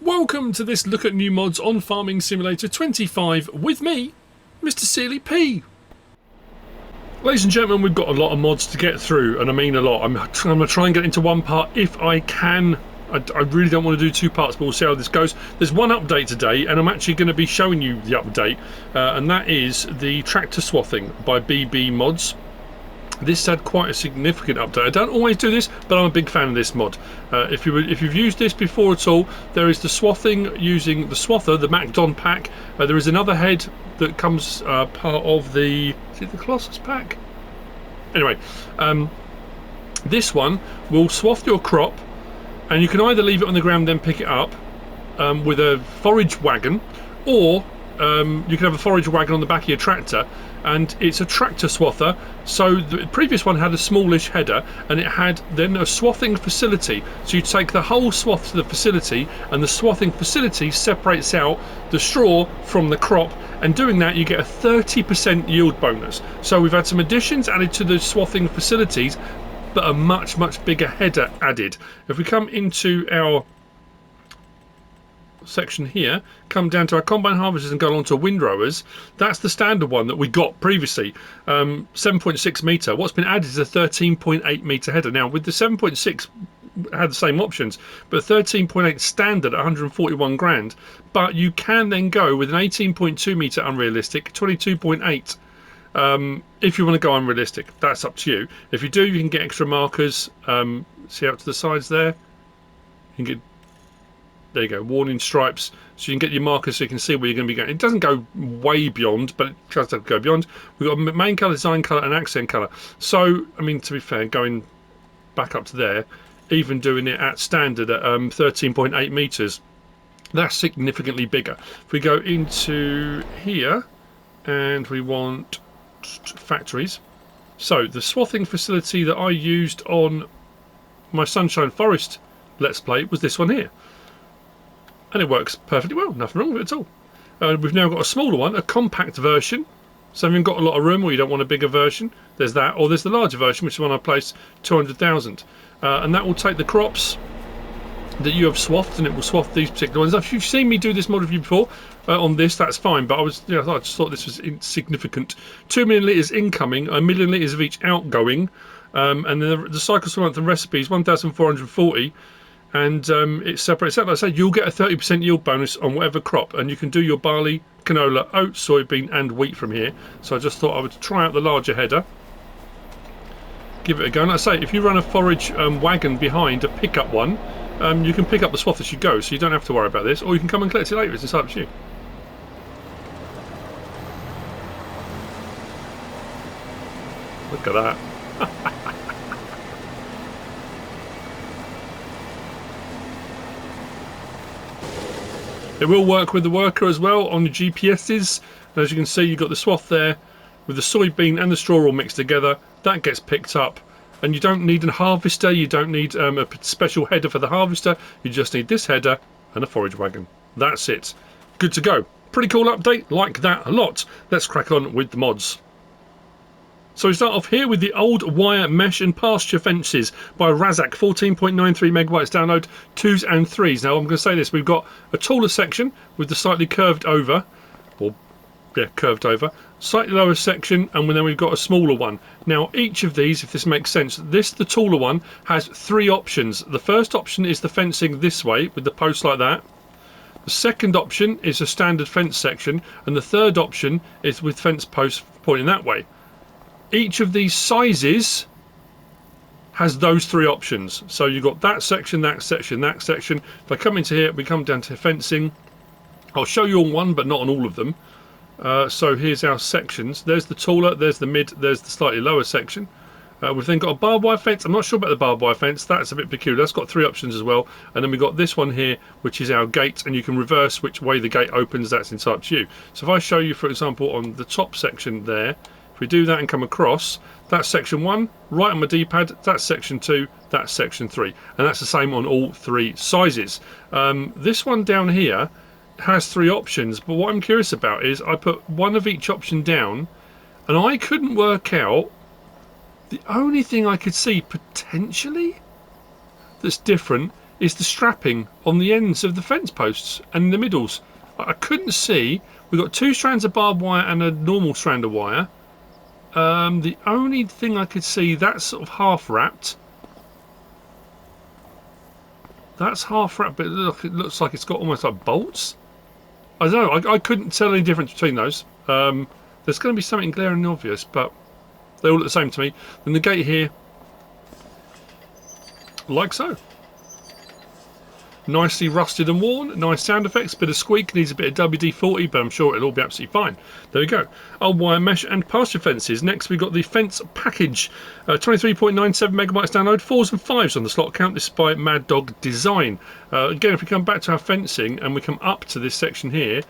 Welcome to this look at new mods on Farming Simulator 25 with me, MrSealyp. Ladies and gentlemen, we've got a lot of mods to get through, and I mean a lot. I'm going to try and get into one part if I can. I really don't want to do two parts, but we'll see how this goes. There's one update today, and I'm actually going to be showing you the update, and that is the Tractor Swathing by BB Mods. This had quite a significant update. I don't always do this, but I'm a big fan of this mod. If you've used this before at all, there is the swathing using the swather, the Maddog pack. There is another head that comes part of the... is it the Colossus pack? Anyway, this one will swath your crop, and you can either leave it on the ground then pick it up with a forage wagon, or you can have a forage wagon on the back of your tractor, and it's a tractor swather. So the previous one had a smallish header, and it had then a swathing facility. So you take the whole swath to the facility, and the swathing facility separates out the straw from the crop, and doing that you get a 30% yield bonus. So we've had some additions added to the swathing facilities, but a much bigger header added. If we come into our section here, come down to our combine harvesters and go on to windrowers, that's the standard one that we got previously, 7.6 metre. What's been added is a 13.8 metre header. Now with the 7.6 had the same options, but 13.8 standard at 141 grand, but you can then go with an 18.2 metre unrealistic, 22.8 if you want to go unrealistic. That's up to you. If you do, you can get extra markers, see out to the sides there, you can get, there you go, warning stripes, so you can get your markers so you can see where you're going to be going. It doesn't go way beyond, but it does go beyond. We've got main colour, design colour and accent colour. So, I mean, to be fair, going back up to there, even doing it at standard at 13.8 metres, that's significantly bigger. If we go into here and we want factories, so the swathing facility that I used on my Sunshine Forest Let's Play was this one here. And it works perfectly well, nothing wrong with it at all. We've now got a smaller one, a compact version. So if you've got a lot of room or you don't want a bigger version, there's that. Or there's the larger version, which is one I placed 200,000. And that will take the crops that you have swathed, and it will swath these particular ones. If you've seen me do this mod review before on this, that's fine. But I just thought this was insignificant. 2 million litres incoming, 1 million litres of each outgoing. And then the cycles per month and recipes, 1,440. And it separates out. Like I say, you'll get a 30% yield bonus on whatever crop, and you can do your barley, canola, oats, soybean and wheat from here. So I just thought I would try out the larger header, give it a go. And like I say, if you run a forage wagon behind a pickup one, you can pick up the swath as you go, so you don't have to worry about this, or you can come and collect it later. It's up to you. Look at that. It will work with the worker as well on your GPSs. And as you can see, you've got the swath there with the soybean and the straw all mixed together. That gets picked up, and you don't need a harvester, you don't need a special header for the harvester, you just need this header and a forage wagon. That's it. Good to go. Pretty cool update, like that a lot. Let's crack on with the mods. So we start off here with the old wire mesh and pasture fences by Razak, 14.93 megabytes download, 2s and 3s. Now I'm going to say this, we've got a taller section with the slightly curved over, slightly lower section, and then we've got a smaller one. Now each of these, if this makes sense, the taller one has 3 options. The first option is the fencing this way with the posts like that. The second option is a standard fence section, and the third option is with fence posts pointing that way. Each of these sizes has those 3 options. So you've got that section, that section, that section. If I come into here, we come down to fencing. I'll show you on one, but not on all of them. So here's our sections. There's the taller, there's the mid, there's the slightly lower section. We've then got a barbed wire fence. I'm not sure about the barbed wire fence. That's a bit peculiar. That's got 3 options as well. And then we've got this one here, which is our gate, and you can reverse which way the gate opens. That's entirely up to you. So if I show you, for example, on the top section there, if we do that and come across, that's section 1, right on my D-pad, that's section 2, that's section 3. And that's the same on all 3 sizes. This one down here has 3 options, but what I'm curious about is I put one of each option down, and I couldn't work out, the only thing I could see potentially that's different is the strapping on the ends of the fence posts and the middles. I couldn't see. We've got 2 strands of barbed wire and a normal strand of wire. The only thing I could see, that's sort of half wrapped. That's half wrapped, but it looks like it's got almost like bolts. I don't know. I couldn't tell any difference between those. There's going to be something glaringly obvious, but they all look the same to me. Then the gate here, like so. Nicely rusted and worn, nice sound effects, bit of squeak, needs a bit of WD-40, but I'm sure it'll all be absolutely fine. There we go. Old wire mesh and pasture fences. Next we've got the fence package. 23.97 megabytes download, 4s and 5s on the slot count. This is by Maddog Design. Again, if we come back to our fencing and we come up to this section here,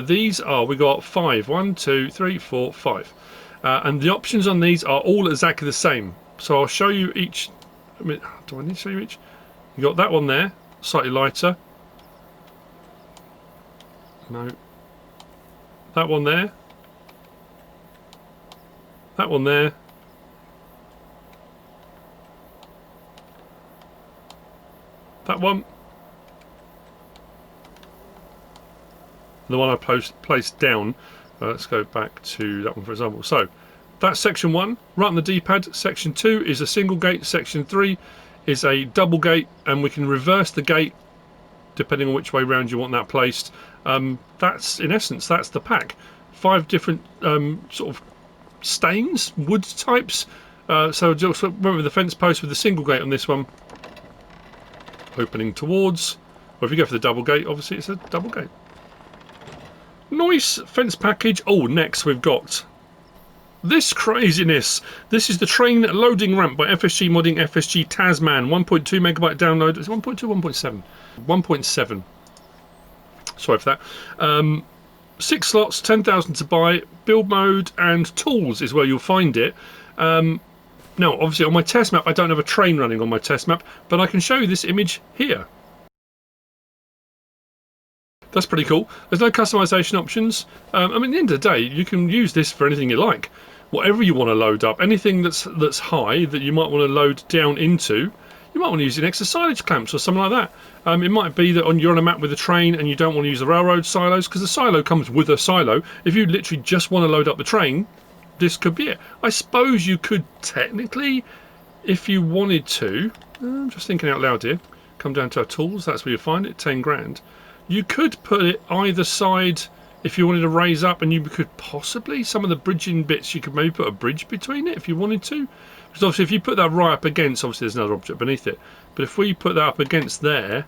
these are, we got 5. 1, 2, 3, 4, 5. And the options on these are all exactly the same. So I'll show you each. I mean, do I need to show you each? You got that one there. Slightly lighter. No. That one there. That one there. That one. The one I placed down. Let's go back to that one for example. So that's section 1, right on the D-pad. Section 2 is a single gate. Section 3 is a double gate, and we can reverse the gate depending on which way round you want that placed. That's in essence, that's the pack. 5 different sort of stains, wood types. So just remember the fence post with the single gate on this one opening towards, or if you go for the double gate, obviously it's a double gate. Nice fence package. Oh, next we've got this craziness. This is the train loading ramp by FSG Modding FSG Tasman. 1.2 megabyte download. Is it 1.2 1.7? 1.7. Sorry for that. 6 slots, 10,000 to buy. Build mode and tools is where you'll find it. Now, obviously on my test map, I don't have a train running on my test map, but I can show you this image here. That's pretty cool. There's no customization options. I mean, at the end of the day, you can use this for anything you like. Whatever you want to load up, anything that's high that you might want to load down into, you might want to use an extra silage clamps or something like that. It might be that you're on a map with a train and you don't want to use the railroad silos because the silo comes with a silo. If you literally just want to load up the train, this could be it. I suppose you could technically, if you wanted to, I'm just thinking out loud here, come down to our tools, that's where you find it, 10 grand. You could put it either side if you wanted to raise up, and you could possibly, some of the bridging bits, you could maybe put a bridge between it if you wanted to. Because obviously if you put that right up against, obviously there's another object beneath it. But if we put that up against there,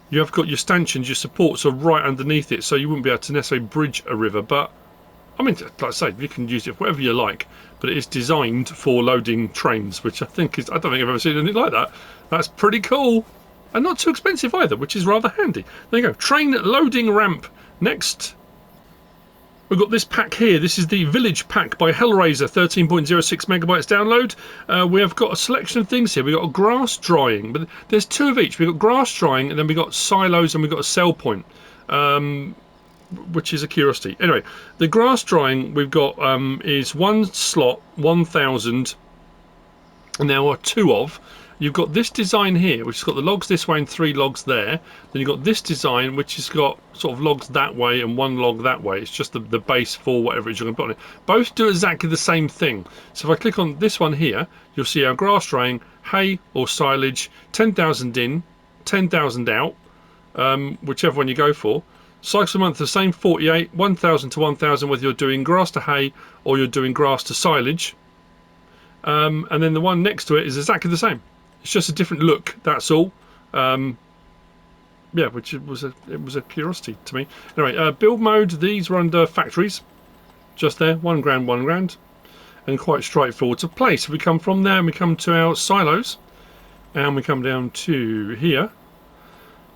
you have got your stanchions, your supports are right underneath it, so you wouldn't be able to necessarily bridge a river. But, I mean, like I say, you can use it for whatever you like. But it is designed for loading trains, which I think is, I don't think I've ever seen anything like that. That's pretty cool. And not too expensive either, which is rather handy. There you go. Train loading ramp. Next, we've got this pack here. This is the Village Pack by Hellraiser, 13.06 megabytes download. We have got a selection of things here. We've got grass drying, but there's 2 of each. We've got grass drying, and then we've got silos, and we've got a sell point, which is a curiosity. Anyway, the grass drying we've got is 1 slot, 1,000, and there are 2 of. You've got this design here, which has got the logs this way and 3 logs there. Then you've got this design, which has got sort of logs that way and 1 log that way. It's just the base for whatever it is you're going to put on it. Both do exactly the same thing. So if I click on this one here, you'll see our grass drying, hay or silage, 10,000 in, 10,000 out, whichever one you go for. Cycles a month, the same 48, 1,000 to 1,000, whether you're doing grass to hay or you're doing grass to silage. And then the one next to it is exactly the same. It's just a different look, that's all. Yeah, which it was a curiosity to me. Anyway, build mode, these were under factories. Just there, 1 grand, 1 grand. And quite straightforward to place. We come from there and we come to our silos. And we come down to here.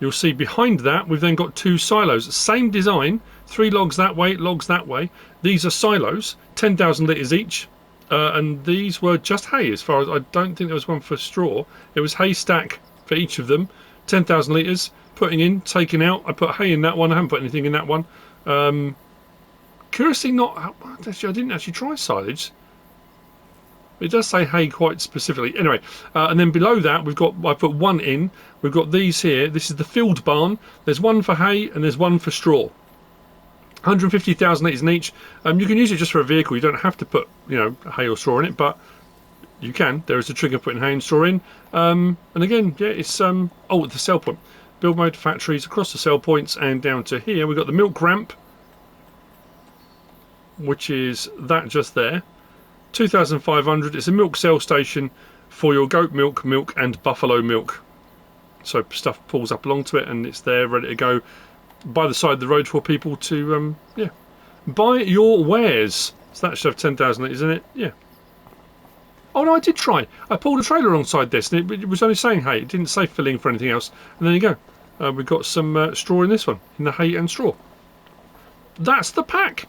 You'll see behind that we've then got 2 silos. Same design, 3 logs that way, logs that way. These are silos, 10,000 litres each. And these were just hay, as far as I don't think there was one for straw. It was hay stack for each of them, 10,000 litres, putting in, taking out. I put hay in that one, I haven't put anything in that one. Curiously not, actually I didn't actually try silage. It does say hay quite specifically. Anyway, and then below that I put one in. We've got these here. This is the field barn. There's one for hay and there's one for straw. 150,000 litres in each. You can use it just for a vehicle. You don't have to put, you know, hay or straw in it, but you can. There is a trigger putting hay and straw in. And again, yeah, it's the sell point. Build mode factories across the sell points and down to here. We've got the milk ramp, which is that just there. 2,500. It's a milk sell station for your goat milk, milk and buffalo milk. So stuff pulls up along to it and it's there ready to go by the side of the road for people to buy your wares. So that should have 10,000 litres in it. Yeah. Oh no, I did try. I pulled a trailer alongside this and it was only saying hay. It didn't say filling for anything else. And there you go. We've got some straw in this one, in the hay and straw. That's the pack.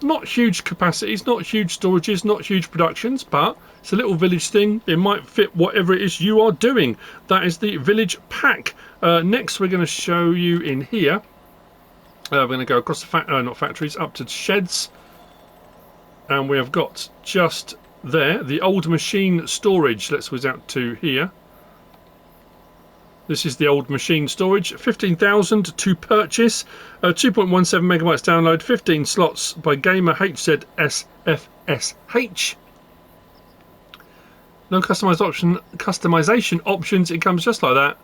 Not huge capacities, not huge storages, not huge productions, but it's a little village thing. It might fit whatever it is you are doing. That is the village pack. Next, we're going to show you in here. We're going to go across the not factories, up to sheds. And we have got just there the old machine storage. Let's whiz out to here. This is the old machine storage. 15,000 to purchase. 2.17 megabytes download. 15 slots by gamerhzsFSH. No customization options. It comes just like that.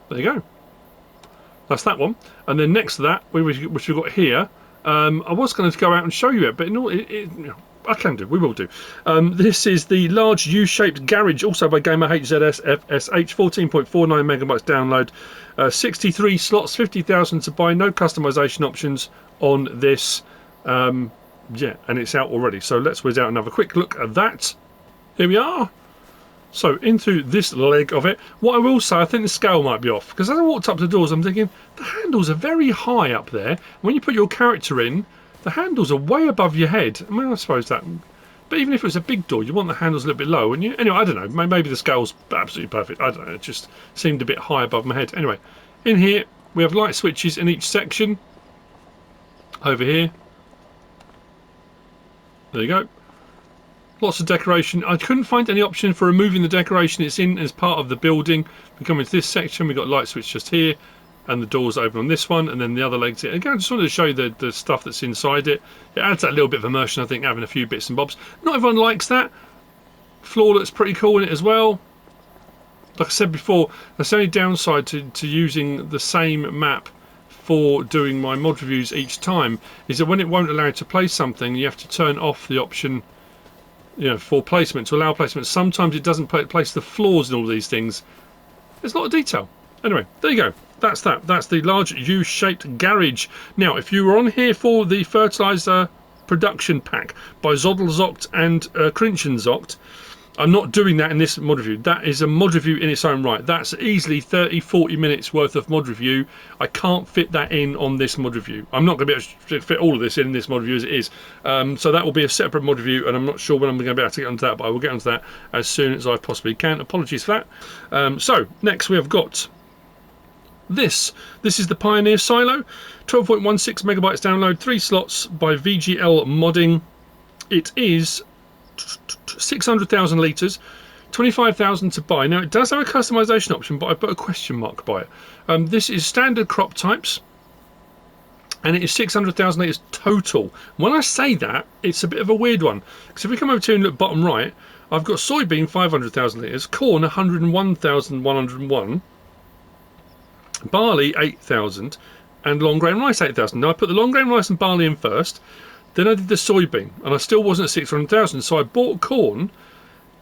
There you go. That's that one. And then next to that, which we've got here, I was going to go out and show you it, but I can do. We will do. This is the large U-shaped garage, also by gamerhzsFSH. 14.49 megabytes download. 63 slots, 50,000 to buy. No customization options on this. Yeah, and it's out already. So let's whiz out and have a quick look at that. Here we are. So into this leg of it. What I will say, I think the scale might be off, because as I walked up to the doors, I'm thinking the handles are very high up there. When you put your character in, the handles are way above your head. I mean, I suppose that, but even if it was a big door, you want the handles a little bit low, wouldn't you? Anyway, I don't know. Maybe the scale's absolutely perfect. I don't know. It just seemed a bit high above my head. Anyway, in here we have light switches in each section. Over here. There you go. Lots of decoration. I couldn't find any option for removing the decoration. It's in as part of the building. We come into this section. We've got light switch just here, and the doors open on this one, and then the other legs here. Again, I just wanted to show you the stuff that's inside it. It adds that little bit of immersion, I think, having a few bits and bobs. Not everyone likes that. Floor looks pretty cool in it as well. Like I said before, that's the only downside to using the same map for doing my mod reviews each time, is that when it won't allow you to place something, you have to turn off the option, you know, for placement, to allow placement. Sometimes it doesn't place the floors and all these things. There's a lot of detail. Anyway, there you go. That's that. That's the large U-shaped garage. Now, if you were on here for the fertilizer production pack by Zodelzocht and Krinchenzocht, I'm not doing that in this mod review. That is a mod review in its own right. That's easily 30-40 minutes worth of mod review. I can't fit that in on this mod review. I'm not going to be able to fit all of this in this mod review as it is. So that will be a separate mod review, and I'm not sure when I'm going to be able to get onto that, but I will get onto that as soon as I possibly can. Apologies for that. So next we have got this. This is the Pioneer Silo. 12.16 megabytes download. 3 slots by VGL Modding. It is 600,000 litres, 25,000 to buy. Now it does have a customization option, but I put a question mark by it. This is standard crop types, and it is 600,000 litres total. When I say that, it's a bit of a weird one, because if we come over to and look bottom right, I've got soybean 500,000 litres, corn 101,101, barley 8,000, and long grain rice 8,000. Now I put the long grain rice and barley in first. Then I did the soybean, and I still wasn't at 600,000, so I bought corn,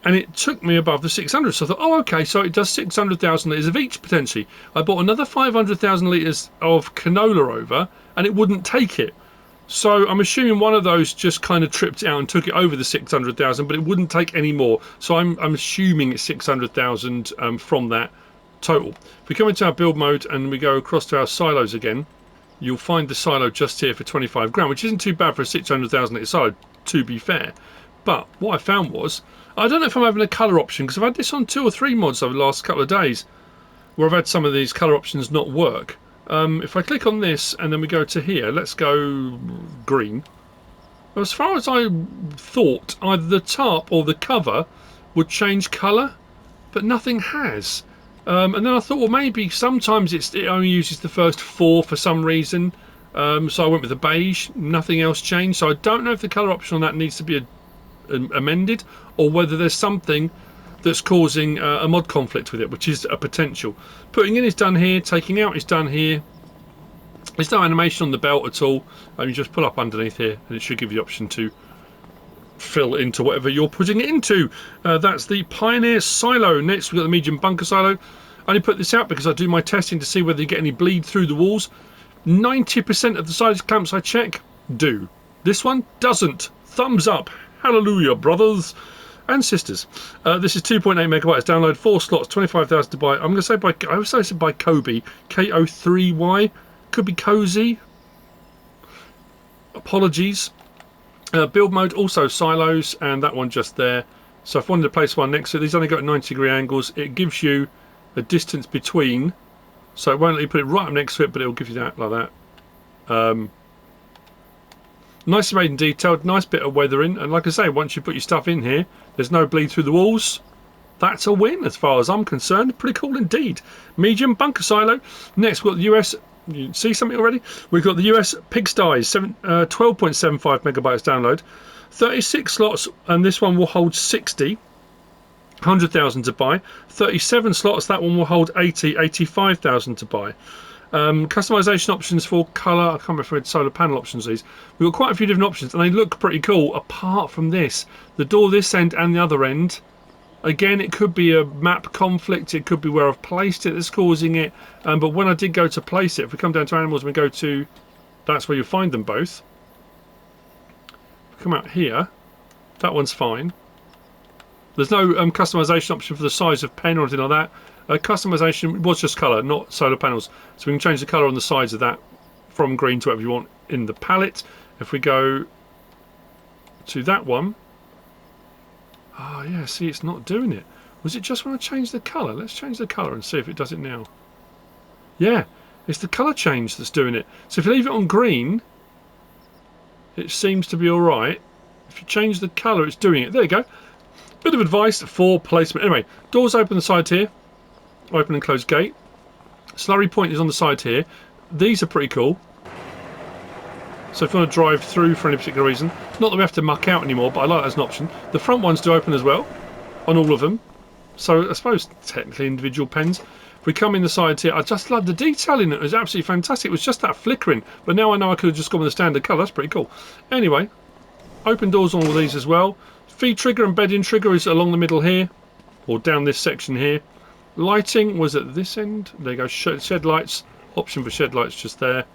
and it took me above the 600. So I thought, oh, okay, so it does 600,000 litres of each, potentially. I bought another 500,000 litres of canola over, and it wouldn't take it. So I'm assuming one of those just kind of tripped it out and took it over the 600,000, but it wouldn't take any more. So I'm assuming it's 600,000 from that total. If we come into our build mode and we go across to our silos again, you'll find the silo just here for 25 grand, which isn't too bad for a 600,000 litre silo, to be fair. But what I found was, I don't know if I'm having a colour option, because I've had this on 2 or 3 mods over the last couple of days, where I've had some of these colour options not work. If I click on this and then we go to here, let's go green. As far as I thought, either the top or the cover would change colour, but nothing has. And then I thought, well, maybe sometimes it only uses the first 4 for some reason. So I went with the beige. Nothing else changed. So I don't know if the colour option on that needs to be amended, or whether there's something that's causing a mod conflict with it, which is a potential. Putting in is done here. Taking out is done here. There's no animation on the belt at all. You just pull up underneath here and it should give you the option to fill into whatever you're putting it into. That's the Pioneer silo. Next we've got the medium bunker silo. I only put this out because I do my testing to see whether you get any bleed through the walls. 90% of the silage clamps I check do. This one doesn't. Thumbs up. Hallelujah, brothers and sisters. This is 2.8 megabytes download, 4 slots, 25,000 to buy. I'm going to say by, I always say by Kobe, Ko3Y. Could be cozy. Apologies. Build mode also silos, and that one just there. So if I wanted to place one next to it, these only got 90-degree angles. It gives you a distance between, so it won't let you put it right up next to it, but it'll give you that like that. Nicely made and detailed, nice bit of weathering, and like I say, once you put your stuff in here, there's no bleed through the walls. That's a win as far as I'm concerned. Pretty cool indeed. Medium bunker silo. Next we've got the US. You see something already? We've got the US Pigsties, 12.75 megabytes download, 36 slots, and this one will hold 60, 100,000 to buy. 37 slots, that one will hold 80, 85,000 to buy. Customization options for colour. I can't remember if we had solar panel options. These we've got quite a few different options, and they look pretty cool. Apart from this, the door this end and the other end. Again, it could be a map conflict, it could be where I've placed it that's causing it, but when I did go to place it, if we come down to animals and we go to, that's where you'll find them both. If we come out here, that one's fine. There's no customization option for the size of pen or anything like that. Customization was just colour, not solar panels, so we can change the colour on the sides of that from green to whatever you want in the palette. If we go to that one, oh yeah, see, it's not doing it. Was it just when I changed the colour? Let's change the colour and see if it does it now. Yeah, it's the colour change that's doing it. So if you leave it on green, it seems to be alright. If you change the colour, it's doing it. There you go. Bit of advice for placement. Anyway, doors open the side here. Open and close gate. Slurry point is on the side here. These are pretty cool. So if you want to drive through for any particular reason, not that we have to muck out anymore, but I like that as an option. The front ones do open as well, on all of them. So I suppose technically individual pens. If we come in the sides here, I just love the detailing. It was absolutely fantastic. It was just that flickering, but now I know I could have just gone with the standard colour. That's pretty cool. Anyway, open doors on all these as well. Feed trigger and bed in trigger is along the middle here, or down this section here. Lighting was at this end. There you go. Shed lights. Option for shed lights just there.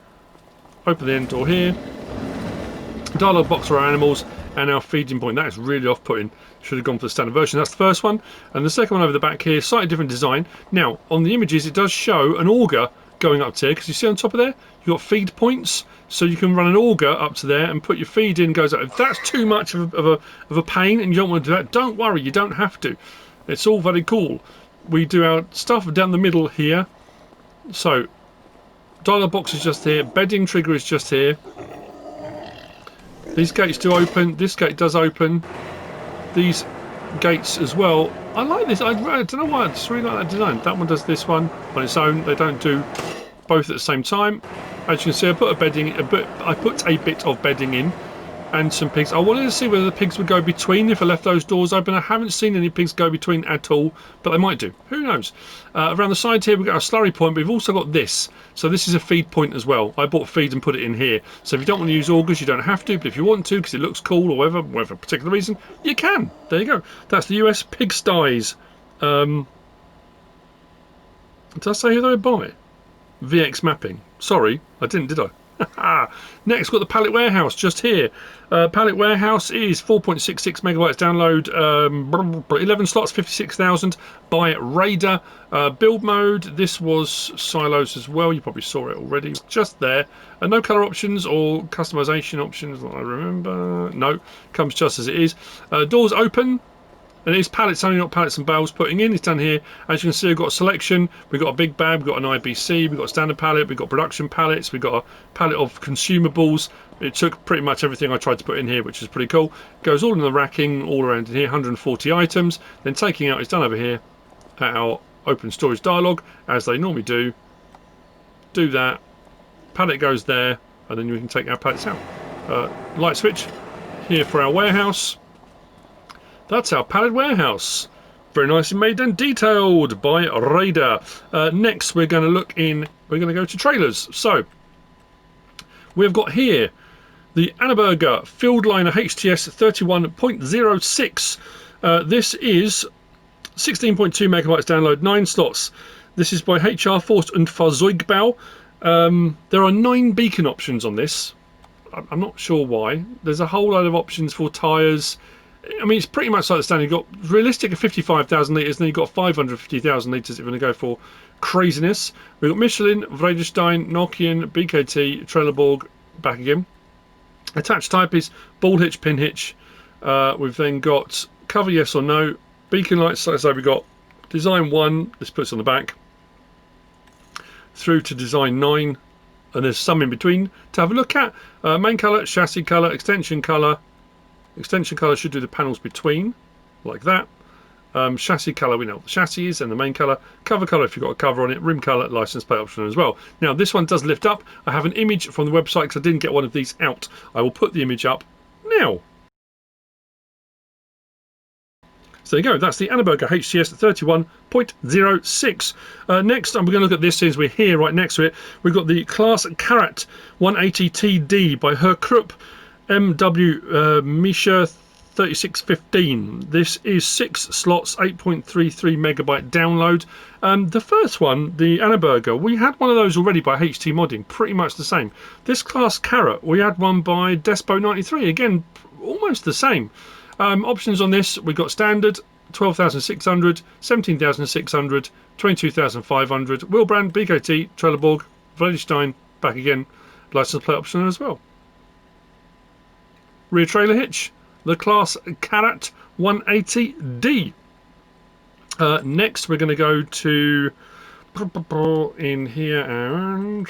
Open the end door here. Dialogue box for our animals and our feeding point. That is really off-putting. Should have gone for the standard version. That's the first one. And the second one over the back here, slightly different design. Now, on the images, it does show an auger going up to here, because you see on top of there, you've got feed points. So you can run an auger up to there and put your feed in, goes up. If that's too much of a pain and you don't want to do that, don't worry, you don't have to. It's all very cool. We do our stuff down the middle here. So dialogue box is just here, bedding trigger is just here. These gates do open, this gate does open. These gates as well. I like this, I don't know why, I just really like that design. That one does this one on its own, they don't do both at the same time. As you can see, I put a bit of bedding in and some pigs. I wanted to see whether the pigs would go between if I left those doors open. I haven't seen any pigs go between at all, but they might do. Who knows? Around the side here we've got our slurry point, but we've also got this. So this is a feed point as well. I bought feed and put it in here. So if you don't want to use augers, you don't have to, but if you want to because it looks cool or whatever, for a particular reason, you can. There you go. That's the US Pigsties. Did I say who they were by? VX mapping. Sorry, I didn't, did I? Next, we've got the Pallet Warehouse just here. Pallet Warehouse is 4.66 megabytes download, 11 slots, 56,000 by Raider. Build mode, this was silos as well. You probably saw it already. Just there. No colour options or customization options that I remember. No, comes just as it is. Doors open. And it's pallets only, not pallets and bales putting in. It's done here. As you can see, we've got a selection. We've got a big bag, we've got an IBC, we've got a standard pallet, we've got production pallets, we've got a pallet of consumables. It took pretty much everything I tried to put in here, which is pretty cool. Goes all in the racking, all around in here, 140 items. Then taking out is done over here at our open storage dialog, as they normally do. Do that. Pallet goes there, and then we can take our pallets out. Light switch here for our warehouse. That's our pallet warehouse. Very nicely made and detailed by Raider. Next, we're going to look in. We're going to go to trailers. So we've got here the Annaburger Fieldliner HTS 31.06. This is 16.2 megabytes download, 9 slots. This is by HR Forst and Fahrzeugbau. There are 9 beacon options on this. I'm not sure why. There's a whole load of options for tyres. I mean, it's pretty much like the standard. You've got realistic of 55,000 litres, and then you've got 550,000 litres if you're going to go for craziness. We've got Michelin, Vredestein, Nokian, BKT, Trelleborg, back again. Attached type is ball hitch, pin hitch. We've then got cover yes or no. Beacon lights, so we've got design 1, this puts on the back, through to design 9, and there's some in between to have a look at. Main colour, chassis colour, extension colour. Extension colour should do the panels between, like that. Chassis colour, we know what the chassis is, and the main colour. Cover colour, if you've got a cover on it. Rim colour, license plate option as well. Now, this one does lift up. I have an image from the website because I didn't get one of these out. I will put the image up now. So there you go, that's the Annaburger HTS 31.06. Next, we're going to look at this since we're here right next to it. We've got the CLAAS Carat 180TD by Herr, Krupp, MW Misha 3615. This is 6 slots, 8.33 megabyte download. The first one, the Annaburger, we had one of those already by HT Modding, pretty much the same. This CLAAS Carat, we had one by Despo93, again, almost the same. Options on this, we've got standard 12,600, 17,600, 22,500, Wilbrand, BKT, Trelleborg, Vredestein, back again, license plate option as well. Rear trailer hitch, the CLAAS Carat 180D. Next, we're going to go to in here and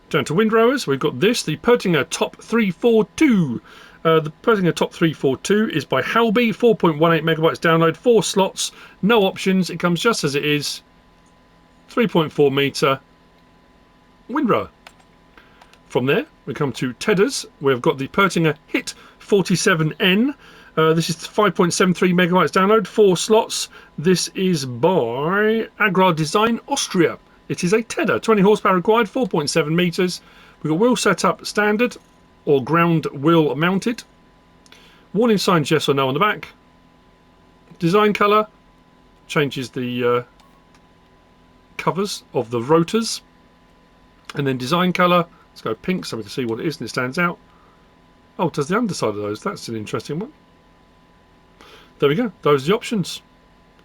down to windrowers. We've got this, the Pöttinger Top 342. The Pöttinger Top 342 is by Haubi, 4.18 megabytes download, 4 slots, no options. It comes just as it is. 3.4 metre windrower. From there, we come to Tedders. We've got the Pöttinger Hit 47N. This is 5.73 megabytes download, 4 slots. This is by Agrar Design, Austria. It is a Tedder, 20 horsepower required, 4.7 metres. We've got wheel setup standard or ground wheel mounted. Warning signs yes or no on the back. Design colour changes the covers of the rotors. And then design colour, let's go pink so we can see what it is and it stands out. Oh, it does the underside of those. That's an interesting one. There we go. Those are the options.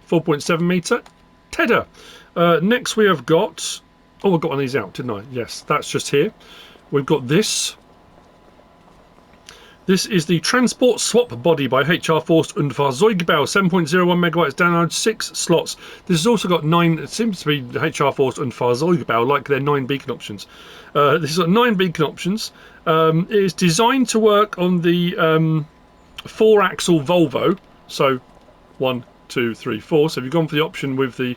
4.7 metre Tedder. Next we have got... Oh, I got one of these out, didn't I? Yes, that's just here. We've got this. This is the Transport Swap Body by HR Forst and Fahrzeugbau, 7.01 megabytes download, 6 slots. This has also got 9, it seems to be HR Forst and Fahrzeugbau, like their 9 beacon options. This has got 9 beacon options. It is designed to work on the 4-axle Volvo, so 1, 2, 3, 4. So if you've gone for the option with the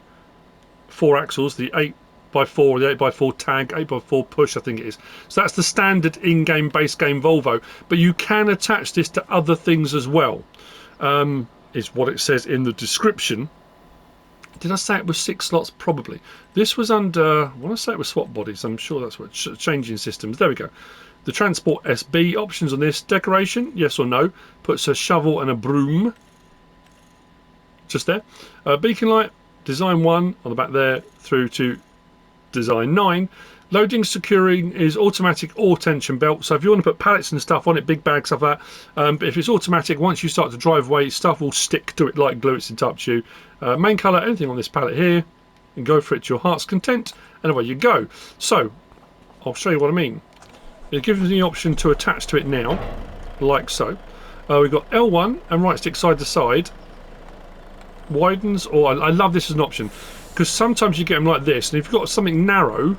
4 axles, the 8x4, the 8x4 tag, 8x4 push, I think it is. So that's the standard in-game base game Volvo, but you can attach this to other things as well, is what it says in the description. Did I say it was 6 slots? Probably. This was under, I want to say it was swap bodies, I'm sure that's what, changing systems. There we go. The Transport SB options on this, decoration, yes or no, puts a shovel and a broom, just there. Beacon light, design 1 on the back there, through to design 9. Loading securing is automatic or tension belt, so if you want to put pallets and stuff on it, big bags, stuff like that, but if it's automatic, once you start to drive away, stuff will stick to it like glue. It's in touch you. Main colour, anything on this pallet here, and go for it to your heart's content, and away you go. So I'll show you what I mean. It gives me the option to attach to it now, like so. We've got L1 and right stick side to side. Widens, or I love this as an option, because sometimes you get them like this, and if you've got something narrow,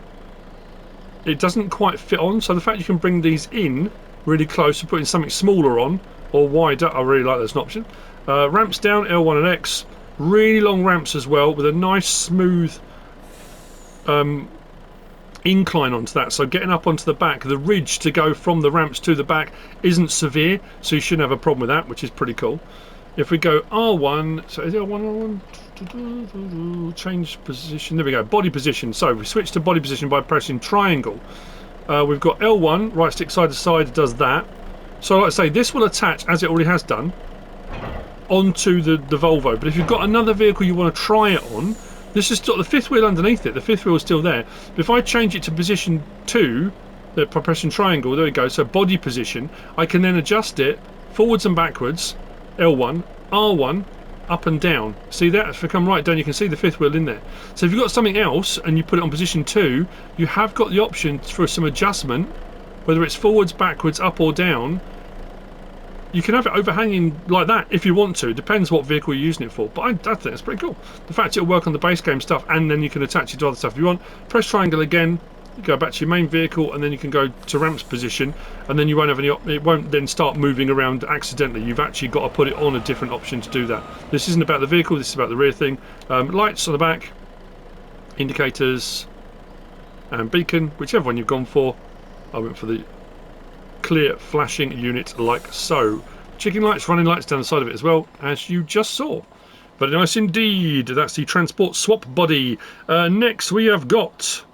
it doesn't quite fit on. So the fact you can bring these in really close and putting something smaller on, or wider, I really like that as an option. Ramps down, L1 and X. Really long ramps as well, with a nice smooth incline onto that, so getting up onto the back, the ridge to go from the ramps to the back isn't severe, so you shouldn't have a problem with that, which is pretty cool. If we go R1, so is it R1, R1? Change position, there we go, body position. So we switch to body position by pressing triangle. We've got L1, right stick side to side, does that. So like I say, this will attach, as it already has done, onto the Volvo. But if you've got another vehicle you want to try it on, this is still the fifth wheel underneath it. The fifth wheel is still there. But if I change it to position 2, by pressing triangle, there we go, so body position, I can then adjust it forwards and backwards, L1, R1, up and down. See that? If I come right down, you can see the fifth wheel in there. So if you've got something else and you put it on position 2, you have got the option for some adjustment, whether it's forwards, backwards, up or down. You can have it overhanging like that if you want to. It depends what vehicle you're using it for. But I think that's pretty cool. The fact it'll work on the base game stuff, and then you can attach it to other stuff if you want. Press triangle again. You go back to your main vehicle, and then you can go to ramps position, and then you won't have any. It won't then start moving around accidentally. You've actually got to put it on a different option to do that. This isn't about the vehicle. This is about the rear thing. Lights on the back, indicators, and beacon, whichever one you've gone for. I went for the clear flashing unit, like so. Chicken lights, running lights down the side of it as well, as you just saw. Very nice indeed. That's the transport swap body. Next we have got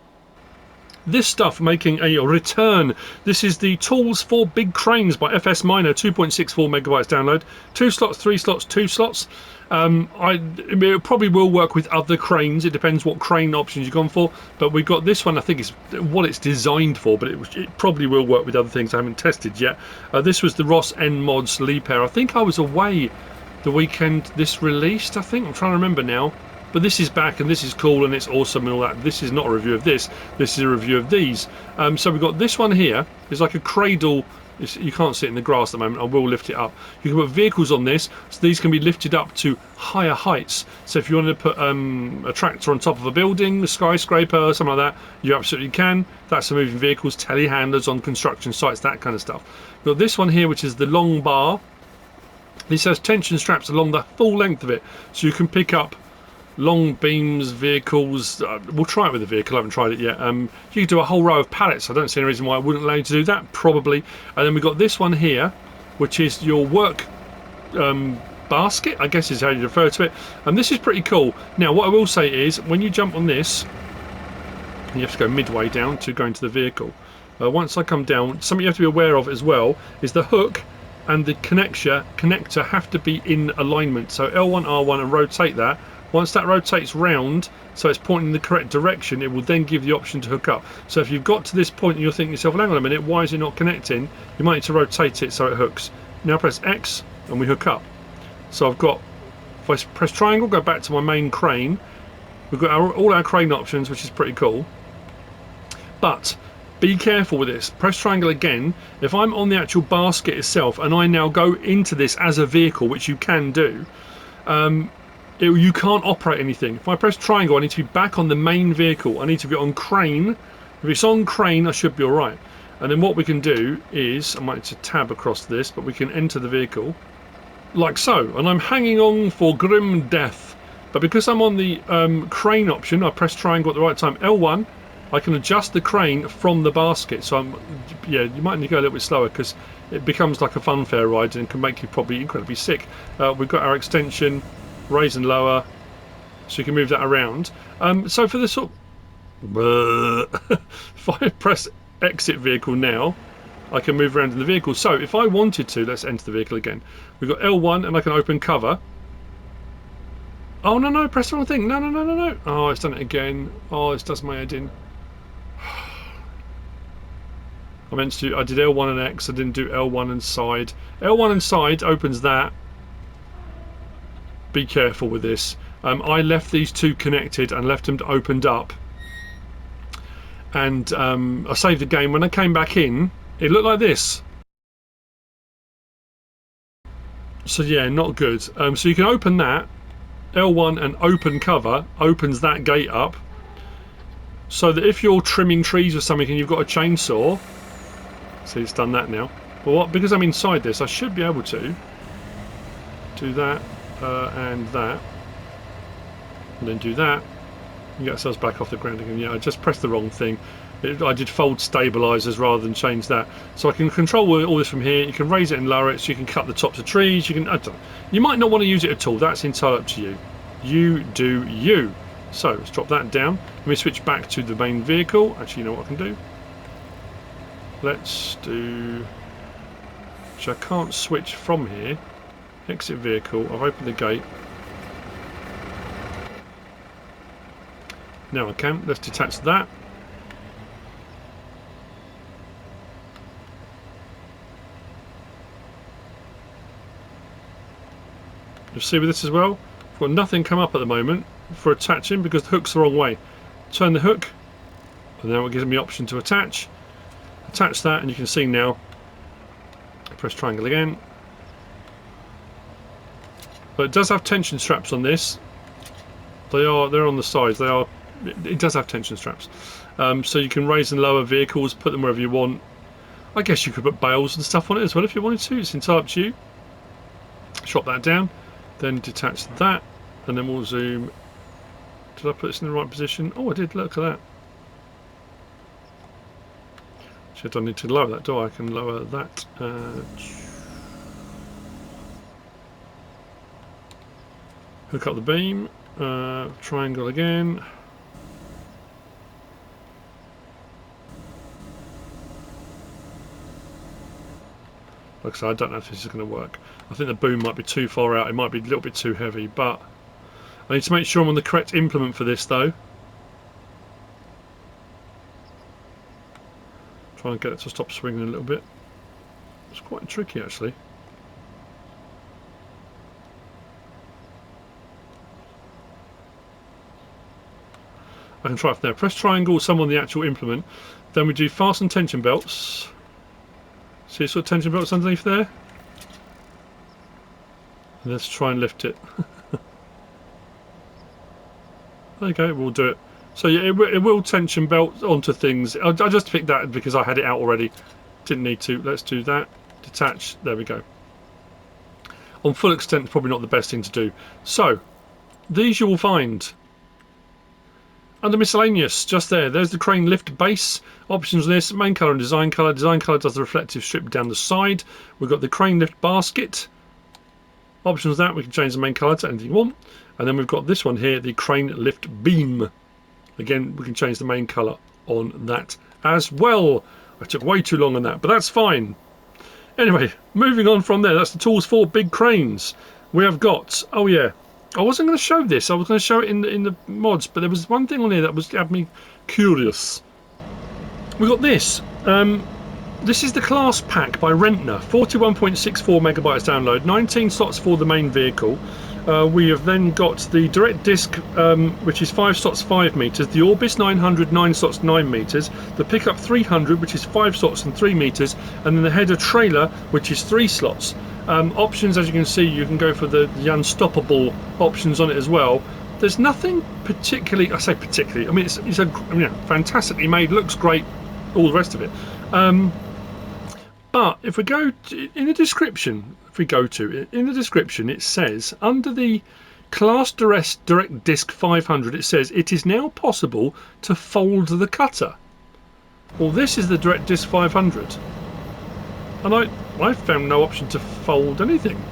this stuff making a return. This is the Tools for Big Cranes by FS Minor, 2.64 megabytes download. 2 slots, 3 slots, 2 slots. It probably will work with other cranes. It depends what crane options you've gone for. But we've got this one, I think is what it's designed for, but it probably will work with other things I haven't tested yet. This was the Ross N Mods Leaper. I think I was away the weekend this released, I think. I'm trying to remember now. But this is back, and this is cool, and it's awesome and all that. This is not a review of this. This is a review of these. So we've got this one here. It's like a cradle. You can't see it in the grass at the moment. I will lift it up. You can put vehicles on this, so these can be lifted up to higher heights. So if you wanted to put a tractor on top of a building, a skyscraper, something like that, you absolutely can. That's for moving vehicles, telehandlers on construction sites, that kind of stuff. We've got this one here, which is the long bar. This has tension straps along the full length of it, so you can pick up long beams, vehicles. We'll try it with the vehicle. I haven't tried it yet. You can do a whole row of pallets. I don't see any reason why I wouldn't allow you to do that, probably. And then we've got this one here, which is your work basket, I guess is how you refer to it. And this is pretty cool. Now what I will say is, when you jump on this, you have to go midway down to go into the vehicle. Once I come down, something you have to be aware of as well is the hook and the connector have to be in alignment. So L1, R1 and rotate that. Once that rotates round, so it's pointing in the correct direction, it will then give you the option to hook up. So if you've got to this point and you're thinking to yourself, well, hang on a minute, why is it not connecting? You might need to rotate it so it hooks. Now press X and we hook up. So I've got, if I press triangle, go back to my main crane. We've got all our crane options, which is pretty cool. But be careful with this. Press triangle again. If I'm on the actual basket itself and I now go into this as a vehicle, which you can do, you can't operate anything. If I press triangle, I need to be back on the main vehicle. I need to be on crane. If it's on crane, I should be alright. And then what we can do is, I might need to tab across this, but we can enter the vehicle like so. And I'm hanging on for grim death. But because I'm on the crane option, I press triangle at the right time. L1, I can adjust the crane from the basket. So you might need to go a little bit slower because it becomes like a funfair ride and can make you probably incredibly sick. We've got our extension, raise and lower, so you can move that around. So for the sort if I press exit vehicle now, I can move around in the vehicle. So if I wanted to, let's enter the vehicle again. We've got L1 and I can open cover. Oh no, press the wrong thing. No. Oh, it's done it again. Oh, it does my head in. I did L1 and X, I didn't do L1 and side. L1 and side opens that. Be careful with this. I left these two connected and left them opened up, and I saved the game. When I came back in, it looked like this. So yeah, not good. So you can open that. L1 and open cover opens that gate up. So that if you're trimming trees or something and you've got a chainsaw, see it's done that now. Well, what, because I'm inside this, I should be able to do that and that, and then do that, and get ourselves back off the ground again. Yeah, I just pressed the wrong thing. I did fold stabilizers rather than change that. So I can control all this from here. You can raise it and lower it, so you can cut the tops of trees. You can. I don't, you might not want to use it at all. That's entirely up to you. You do you. So let's drop that down. Let me switch back to the main vehicle. Actually, you know what I can do? Let's do... Which I can't switch from here. Exit vehicle. I've opened the gate. Now I can. Let's detach that. You'll see with this as well. I've got nothing come up at the moment for attaching because the hook's the wrong way. Turn the hook, and now it gives me the option to attach. Attach that, and you can see now. Press triangle again. But it does have tension straps on this. They're on the sides. It does have tension straps. So you can raise and lower vehicles, put them wherever you want. I guess you could put bales and stuff on it as well if you wanted to. It's entirely up to you. Shop that down. Then detach that, and then we'll zoom. Did I put this in the right position? Oh, I did. Look at that. Actually, I don't need to lower that, do I? I can lower that. Hook up the beam. Triangle again. Like I said, I don't know if this is going to work. I think the boom might be too far out. It might be a little bit too heavy, but I need to make sure I'm on the correct implement for this, though. Try and get it to stop swinging a little bit. It's quite tricky, actually. I can try from there. Press triangle, some on the actual implement. Then we do fasten tension belts. See, it's got tension belts underneath there. And let's try and lift it. Okay, we'll do it. So yeah, it will tension belt onto things. I just picked that because I had it out already. Didn't need to. Let's do that. Detach. There we go. On full extent, probably not the best thing to do. So, these you will find under miscellaneous, just there. There's the crane lift base. Options on this, main colour and design colour. Design colour does the reflective strip down the side. We've got the crane lift basket. Options on that, we can change the main colour to anything you want. And then we've got this one here, the crane lift beam. Again, we can change the main colour on that as well. I took way too long on that, but that's fine. Anyway, moving on from there, that's the tools for big cranes. We have got, oh yeah, I wasn't going to show this. I was going to show it in the mods, but there was one thing on here that had me curious. We got this. This is the CLAAS pack by Rentner. 41.64 megabytes download. 19 slots for the main vehicle. We have then got the direct disc, which is 5 slots 5 meters. The Orbis 900, 9 slots 9 meters. The pickup 300, which is 5 slots and 3 meters, and then the header trailer, which is 3 slots. Options, as you can see, you can go for the unstoppable options on it as well. There's nothing particularly, I say particularly, I mean it's a fantastically made, looks great, all the rest of it. But if we go to, in the description, in the description it says under the CLAAS Direct Disc 500, it says it is now possible to fold the cutter. Well, this is the Direct Disc 500, and I found no option to fold anything,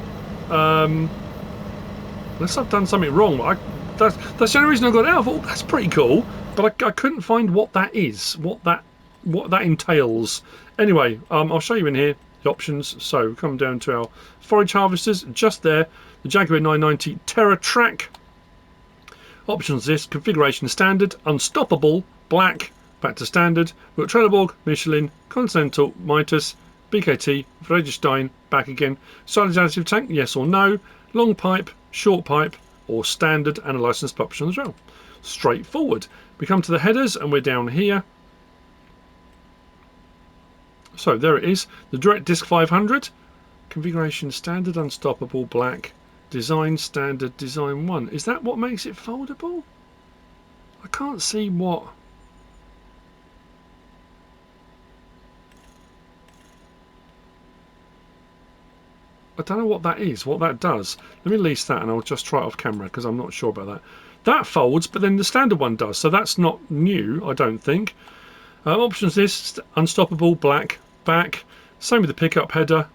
unless I've done something wrong. That's the only reason I got it out. I thought, that's pretty cool, but I couldn't find what that is, what that entails. Anyway, I'll show you in here the options. So we come down to our forage harvesters, just there, the Jaguar 990 Terra Track. Options this, configuration standard, unstoppable, black, back to standard. We've got Trelleborg, Michelin, Continental, Mitas, BKT, Vredestein, back again. Silent additive tank, yes or no, long pipe, short pipe, or standard, and a licensed option as well. Straightforward. We come to the headers and we're down here. So there it is, the Direct Disc 500 Configuration standard, unstoppable, black. Design standard, design 1. Is that what makes it foldable? I can't see what. I don't know what that is, what that does. Let me release that and I'll just try it off camera because I'm not sure about that. That folds, but then the standard one does, so that's not new, I don't think. Options list, unstoppable, black, back. Same with the pickup header.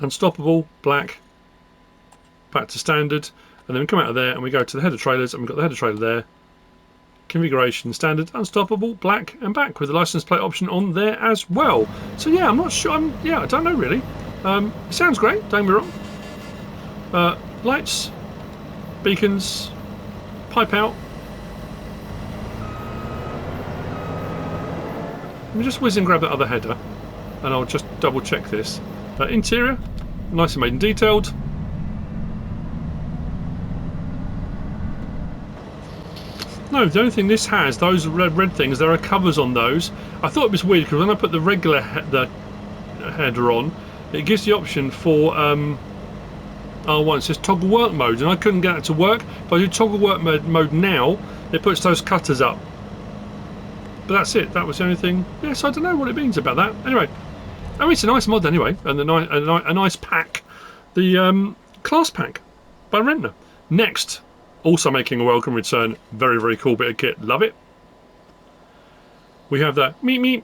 Unstoppable, black, back to standard. And then we come out of there and we go to the header trailers and we've got the header trailer there. Configuration standard, unstoppable, black and back with the license plate option on there as well. So yeah, I'm not sure. I don't know really. It sounds great. Don't get me wrong. Lights, beacons, pipe out. Let me just whiz and grab that other header, and I'll just double check this. Interior, nice and made and detailed. No, the only thing this has, those red things, there are covers on those. I thought it was weird because when I put the regular header on, it gives the option for R1. It says toggle work mode, and I couldn't get it to work. If I do toggle work mode now, it puts those cutters up. But that's it. That was the only thing. Yes, I don't know what it means about that. Anyway, I mean, it's a nice mod anyway, and a nice pack. The CLAAS pack by Rentner. Next. Also making a welcome return. Very, very cool bit of kit. Love it. We have that. The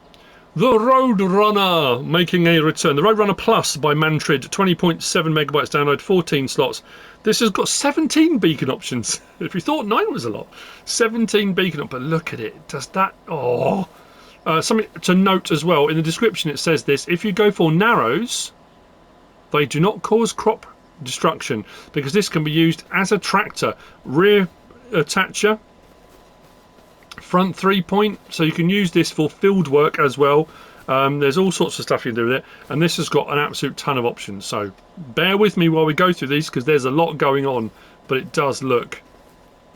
Roadrunner making a return. The Roadrunner Plus by Mantrid. 20.7 megabytes download, 14 slots. This has got 17 beacon options. If you thought 9 was a lot. 17 beacon options. But look at it. Does that... Oh. Something to note as well. In the description it says this. If you go for narrows, they do not cause crop destruction because this can be used as a tractor. Rear attacher, front 3-point, so you can use this for field work as well. There's all sorts of stuff you can do with it, and this has got an absolute ton of options, so bear with me while we go through these because there's a lot going on, but it does look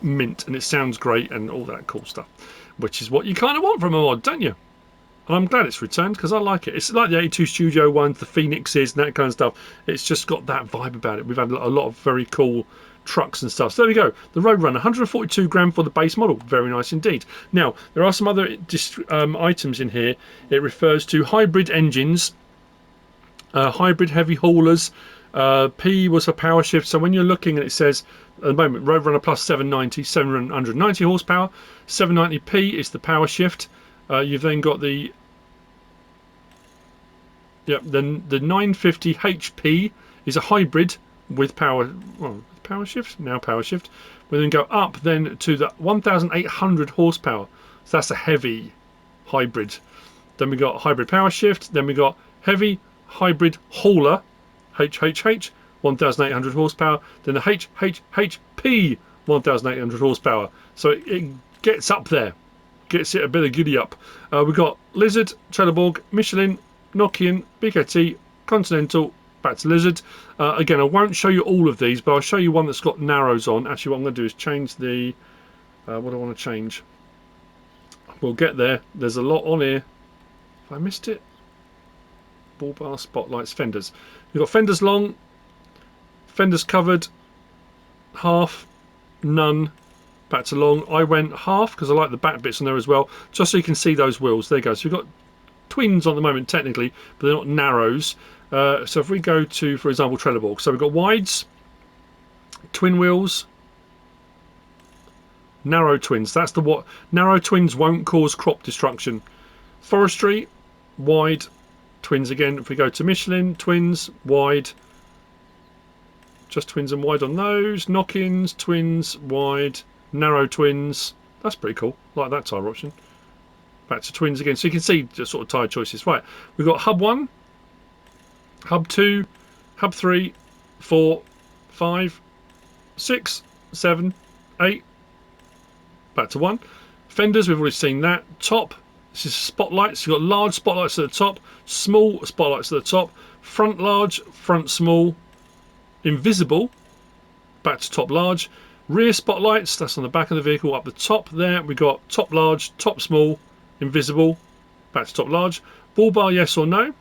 mint and it sounds great and all that cool stuff, which is what you kind of want from a mod, don't you? And I'm glad it's returned because I like it. It's like the 82 Studio ones, the Phoenixes and that kind of stuff. It's just got that vibe about it. We've had a lot of very cool trucks and stuff. So there we go. The Roadrunner, 142 grand for the base model. Very nice indeed. Now, there are some other items in here. It refers to hybrid engines, hybrid heavy haulers. P was for power shift. So when you're looking and it says, at the moment, Roadrunner Plus 790 horsepower. 790P is the power shift. You've then got the the 950 HP is a hybrid with power shift. Now power shift. We then go up then to the 1800 horsepower. So that's a heavy hybrid. Then we got hybrid power shift. Then we got heavy hybrid hauler, HHH, 1800 horsepower. Then the HHHP, 1800 horsepower. So it gets up there. Gets it a bit of giddy up. We've got Lizard, Trelleborg, Michelin, Nokian, BKT, Continental, back to Lizard. Again, I won't show you all of these, but I'll show you one that's got narrows on. Actually, what I'm going to do is change the... what do I want to change? We'll get there. There's a lot on here. Have I missed it? Ball bar, spotlights, fenders. We've got fenders long, fenders covered, half, none, back to long. I went half because I like the back bits on there as well, just so you can see those wheels. There you go. So we've got twins on the moment technically, but they're not narrows. So if we go to, for example, Trelleborg, so we've got wides, twin wheels, narrow twins. That's the what. Narrow twins won't cause crop destruction. Forestry, wide, twins again. If we go to Michelin, twins, wide, just twins and wide on those. Knock-ins, twins, wide, narrow twins. That's pretty cool. Like that tyre option. Back to twins again. So you can see the sort of tyre choices. Right, we've got hub 1, hub 2, hub 3, 4, 5, 6, 7, 8. Back to 1. Fenders, we've already seen that. Top, this is spotlights. You've got large spotlights at the top, small spotlights at the top, front large, front small, invisible, back to top large. Rear spotlights, that's on the back of the vehicle. Up the top there, we've got top large, top small, invisible, back to top large. Ball bar, yes or no.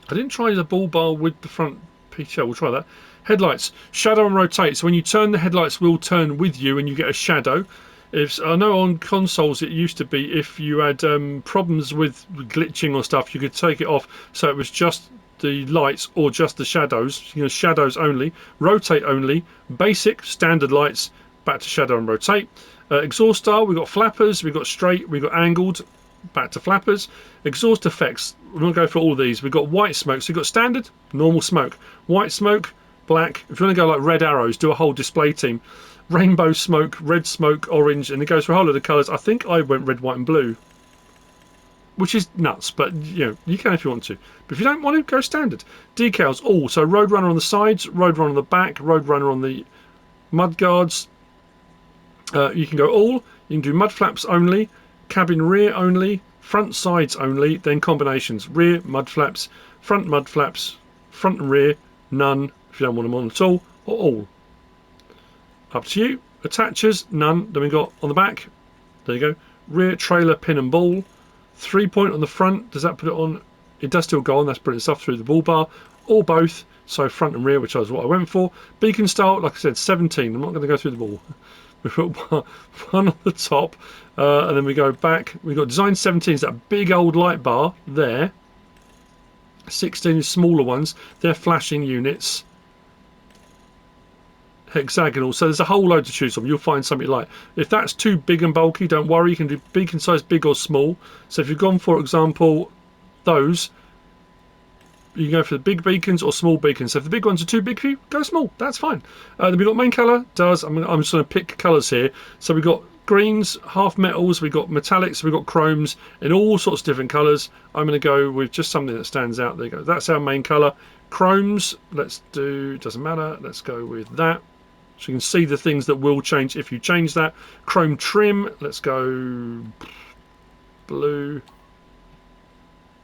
I didn't try the bull bar with the front PTO. We'll try that. Headlights, shadow and rotate. So when you turn, the headlights will turn with you and you get a shadow. If I know on consoles it used to be if you had problems with glitching or stuff, you could take it off so it was just the lights or just the shadows. You know, shadows only, rotate only, basic standard lights, back to shadow and rotate. Exhaust style, we've got flappers, we've got straight, we've got angled, back to flappers. Exhaust effects, we're going to go for all of these. We've got white smoke, so you've got standard, normal smoke, white smoke, black. If you want to go like red arrows, do a whole display team. Rainbow smoke, red smoke, orange, and it goes for a whole lot of colours. I think I went red, white and blue, which is nuts, but you know, you can if you want to. But if you don't want to, go standard. Decals, all. So Roadrunner on the sides, Roadrunner on the back, Roadrunner on the mud guards. You can go all. You can do mud flaps only, cabin rear only, front sides only, then combinations. Rear mud flaps, front and rear, none if you don't want them on at all, or all. Up to you. Attachers, none. Then we got on the back, there you go, rear trailer pin and ball. 3-point on the front, does that put it on? It does still go on, that's brilliant stuff, through the bull bar, or both, so front and rear, which is what I went for. Beacon style, like I said, 17. I'm not going to go through the ball. We've got one on the top, and then we go back. We've got design 17, is that big old light bar there. 16 is smaller ones, they're flashing units. Hexagonal, so there's a whole load to choose from. You'll find something like, if that's too big and bulky, don't worry, you can do beacon size big or small. So if you've gone, for example, those, you can go for the big beacons or small beacons. So if the big ones are too big for you, go small, that's fine. Then we've got main colour, I'm just going to pick colours here. So we've got greens, half metals, we've got metallics, we've got chromes in all sorts of different colours. I'm going to go with just something that stands out. There you go, that's our main colour. Chromes, let's do, doesn't matter, let's go with that. So you can see the things that will change if you change that. Chrome trim, let's go blue.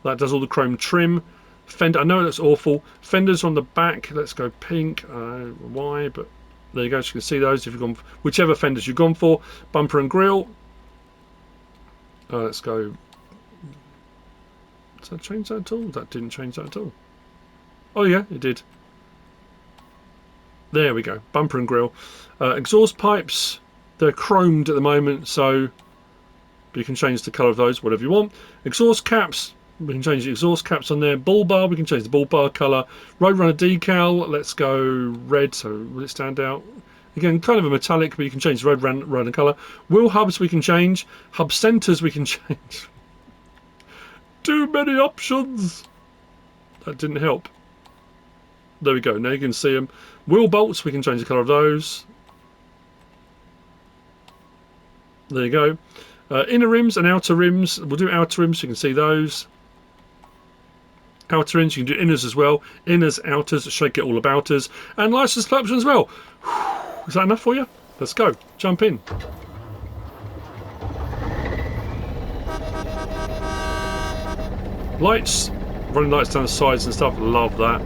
That does all the chrome trim. Fender, I know that's awful. Fenders on the back, let's go pink. Why, but there you go. So you can see those if you've gone, whichever fenders you've gone for. Bumper and grille. Let's go. Does that change that at all? That didn't change that at all. Oh yeah, it did. There we go, bumper and grille. Exhaust pipes, they're chromed at the moment, so you can change the colour of those, whatever you want. Exhaust caps, we can change the exhaust caps on there. Bull bar, we can change the bull bar colour. Roadrunner decal, let's go red, so will it stand out? Again, kind of a metallic, but you can change the roadrunner colour. Wheel hubs we can change. Hub centres we can change. Too many options. That didn't help. There we go, now you can see them. Wheel bolts, we can change the colour of those. There you go. Inner rims and outer rims, we'll do outer rims so you can see those. Outer rims, you can do inners as well. Inners, outers, shake it all about us. And license plate option as well. Is that enough for you? Let's go, jump in. Lights, running lights down the sides and stuff, love that.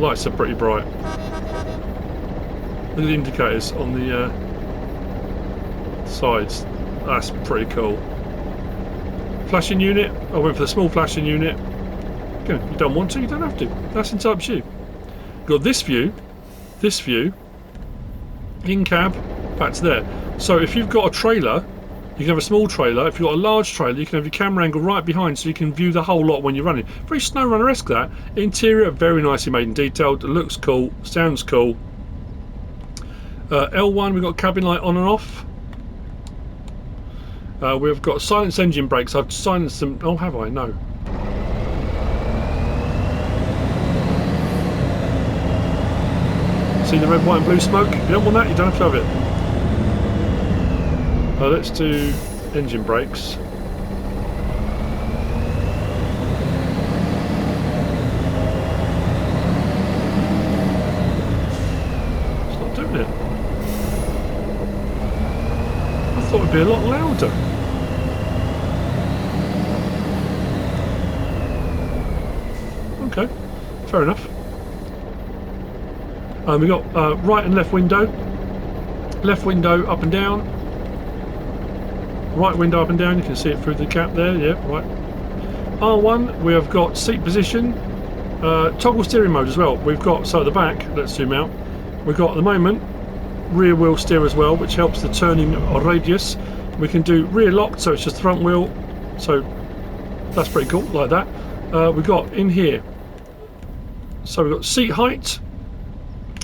Lights are pretty bright. Look at the indicators on the sides. That's pretty cool. Flashing unit. I went for the small flashing unit. Again, you don't want to, you don't have to. That's entirely up to you. Got this view, in cab, back to there. So if you've got a trailer, you can have a small trailer. If you've got a large trailer, you can have your camera angle right behind so you can view the whole lot when you're running. Very SnowRunner-esque that. Interior, very nicely made and detailed. It looks cool, sounds cool. L1, we've got cabin light on and off. We've got silence engine brakes. I've silenced them. Oh, have I? No. See the red, white and blue smoke? If you don't want that, you don't have to have it. Let's do engine brakes. It's not doing it. I thought it'd be a lot louder. Okay, fair enough. We've got right and left window up and down. Right window up and down, you can see it through the gap there, yeah, right. R1, we have got seat position, toggle steering mode as well. We've got, so at the back, let's zoom out, we've got at the moment rear wheel steer as well, which helps the turning radius. We can do rear locked, so it's just the front wheel, so that's pretty cool, like that. We've got in here, so we've got seat height,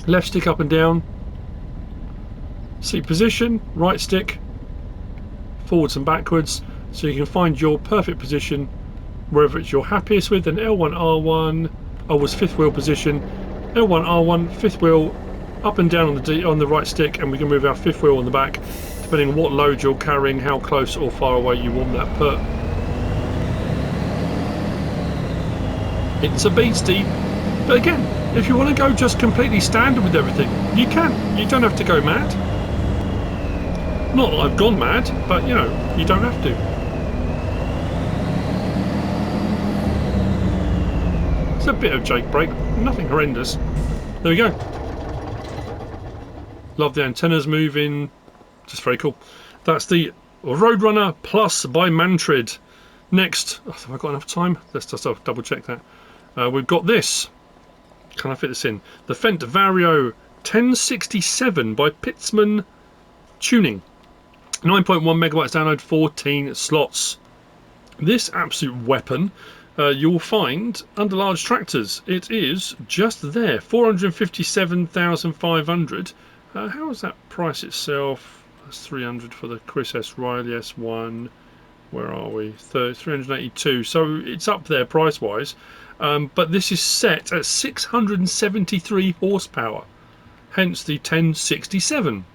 left stick up and down, seat position, right stick, forwards and backwards, so you can find your perfect position wherever it's your happiest with. And L1, R1, was fifth wheel position, L1, R1, fifth wheel, up and down on the right stick, and we can move our fifth wheel on the back, depending on what load you're carrying, how close or far away you want that put. It's a beastie, but again, if you want to go just completely standard with everything, you can. You don't have to go mad. Not that I've gone mad, but you know, you don't have to. It's a bit of Jake brake, nothing horrendous. There we go. Love the antennas moving, just very cool. That's the Roadrunner Plus by Mantrid. Next, oh, have I got enough time? Let's just double check that. We've got this. Can I fit this in? The Fendt Vario 1067 by Pitzmann Tuning. 9.1 megabytes download, 14 slots. This absolute weapon you'll find under large tractors. It is just there, 457,500. How does that price itself? That's 300 for the Chris S. Riley S1. Where are we? 382. So it's up there price wise. But this is set at 673 horsepower. Hence the 1067.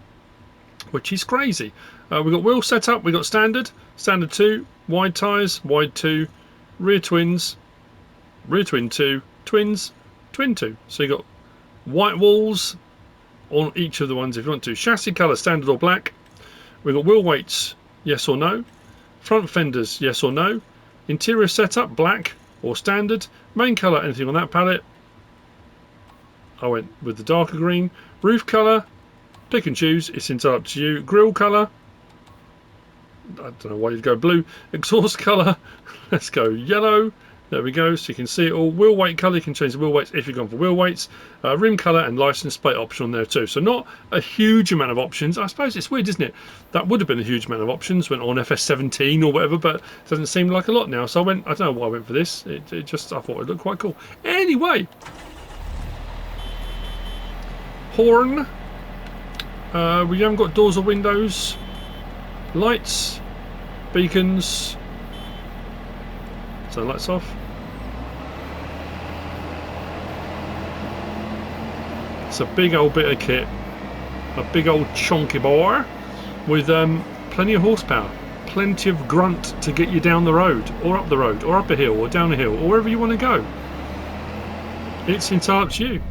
Which is crazy. We've got wheel setup. We've got standard. Standard 2. Wide tyres. Wide 2. Rear twins. Rear twin 2. Twins. Twin 2. So you've got white walls on each of the ones if you want to. Chassis colour standard or black. We've got wheel weights, yes or no. Front fenders, yes or no. Interior setup, black or standard. Main colour, anything on that palette. I went with the darker green. Roof colour, pick and choose, it's entirely up to you. Grille colour, I don't know why you'd go blue. Exhaust colour, let's go yellow. There we go, so you can see it all. Wheel weight colour, you can change the wheel weights if you've gone for wheel weights. Rim colour and license plate option on there too. So not a huge amount of options. I suppose it's weird, isn't it? That would have been a huge amount of options when on FS17 or whatever, but it doesn't seem like a lot now. So I went, I don't know why I went for this. It just, I thought it looked quite cool. Anyway. Horn. We haven't got doors or windows. Lights. Beacons. So lights off. It's a big old bit of kit, a big old chunky boy with plenty of horsepower, plenty of grunt to get you down the road or up a hill or down a hill or wherever you want to go. It's entirely up to you.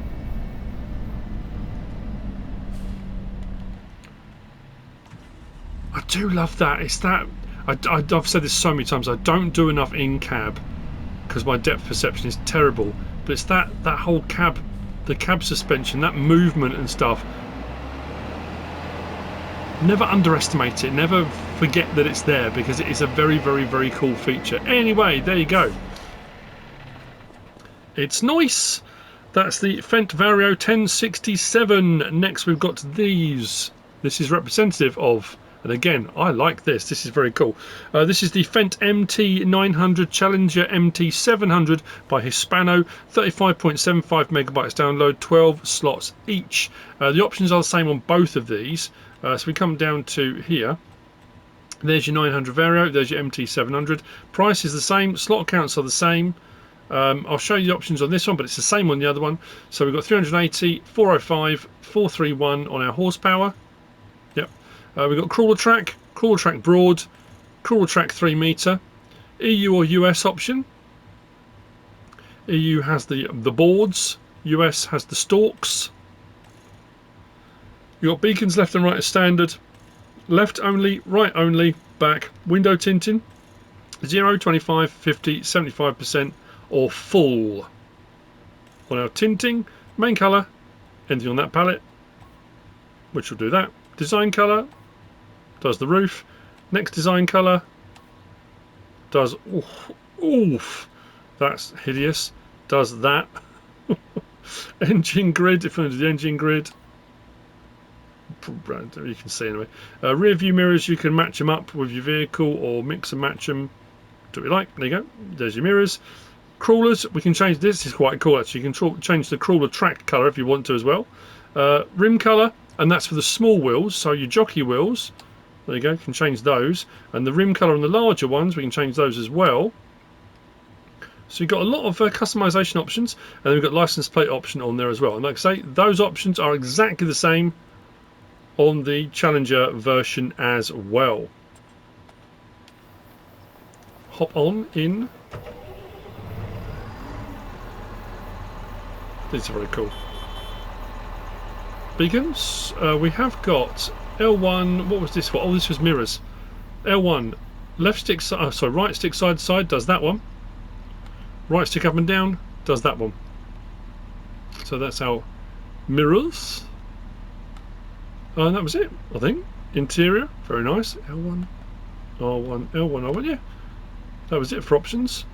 I do love that. It's that. I've said this so many times. I don't do enough in cab because my depth perception is terrible. But it's that whole cab, the cab suspension, that movement and stuff. Never underestimate it. Never forget that it's there because it is a very, very, very cool feature. Anyway, there you go. It's nice. That's the Fendt Vario 1067. Next, we've got these. This is representative of. And again, I like this. This is very cool. This is the Fendt MT900 Challenger MT700 by Hispano. 35.75 megabytes download, 12 slots each. The options are the same on both of these. So we come down to here. There's your 900 Vario. There's your MT700. Price is the same. Slot counts are the same. I'll show you the options on this one, but it's the same on the other one. So we've got 380, 405, 431 on our horsepower. Yep. We've got crawler track broad, crawler track 3 metre, EU or US option. EU has the boards, US has the stalks. You've got beacons left and right as standard, left only, right only, back, window tinting, 0, 25, 50, 75% or full. On our tinting, main colour, anything on that palette, which will do that. Design colour, does the roof. Next design colour does, oof, that's hideous, does that. Engine grid, if you want to do the engine grid, you can see anyway. Rear view mirrors, you can match them up with your vehicle or mix and match them. Do what you like. There you go. There's your mirrors. Crawlers, we can change this. Is quite cool actually. You can change the crawler track colour if you want to as well. Rim colour, and that's for the small wheels. So your jockey wheels, there you go. You can change those, and the rim colour on the larger ones, we can change those as well. So you've got a lot of customisation options, and then we've got license plate option on there as well. And like I say, those options are exactly the same on the Challenger version as well. Hop on in. These are very cool. Beacons. We have got L1. What was this for? Oh, this was mirrors. L1. Left stick. Sorry, right stick side to side does that one. Right stick up and down does that one. So that's our mirrors. And that was it, I think. Interior, very nice. L1, R1, L1, R1, yeah. That was it for options.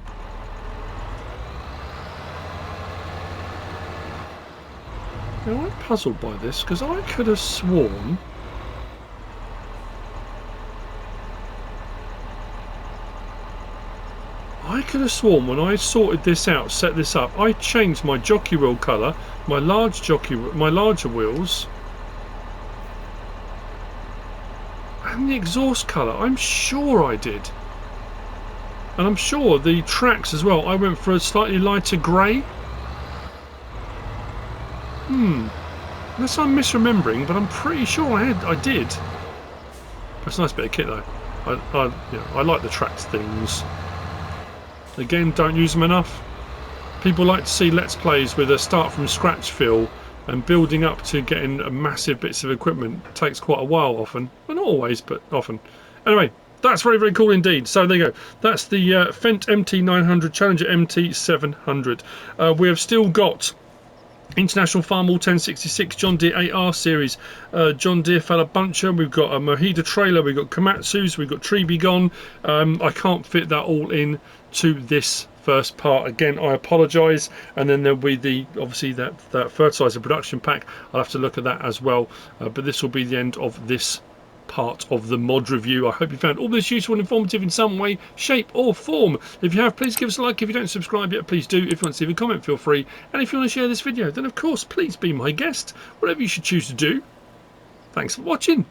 Now I'm puzzled by this because I could have sworn when I sorted this out, set this up, I changed my jockey wheel colour, my larger wheels, and the exhaust colour. I'm sure I did. And I'm sure the tracks as well, I went for a slightly lighter grey. Unless I'm misremembering, but I'm pretty sure I did. That's a nice bit of kit though. I like the tracked things. Again, don't use them enough. People like to see Let's Plays with a start from scratch feel, and building up to getting massive bits of equipment takes quite a while often. Well, not always, but often. Anyway, that's very, very cool indeed. So there you go. That's the Fendt MT900 Challenger MT700. We have still got International Farmall 1066, John Deere 8R series, John Deere Fella Buncher, we've got a Mohida trailer, we've got Komatsu's, we've got Tree Be Gone. I can't fit that all in to this first part. Again, I apologise. And then there'll be the obviously that fertiliser production pack. I'll have to look at that as well. But this will be the end of this part of the mod review. I hope you found all this useful and informative in some way, shape or form. If you have, please give us a like. If you don't subscribe yet, please do. If you want to leave a comment, feel free. And if you want to share this video, then of course please be my guest, whatever you should choose to do. Thanks for watching.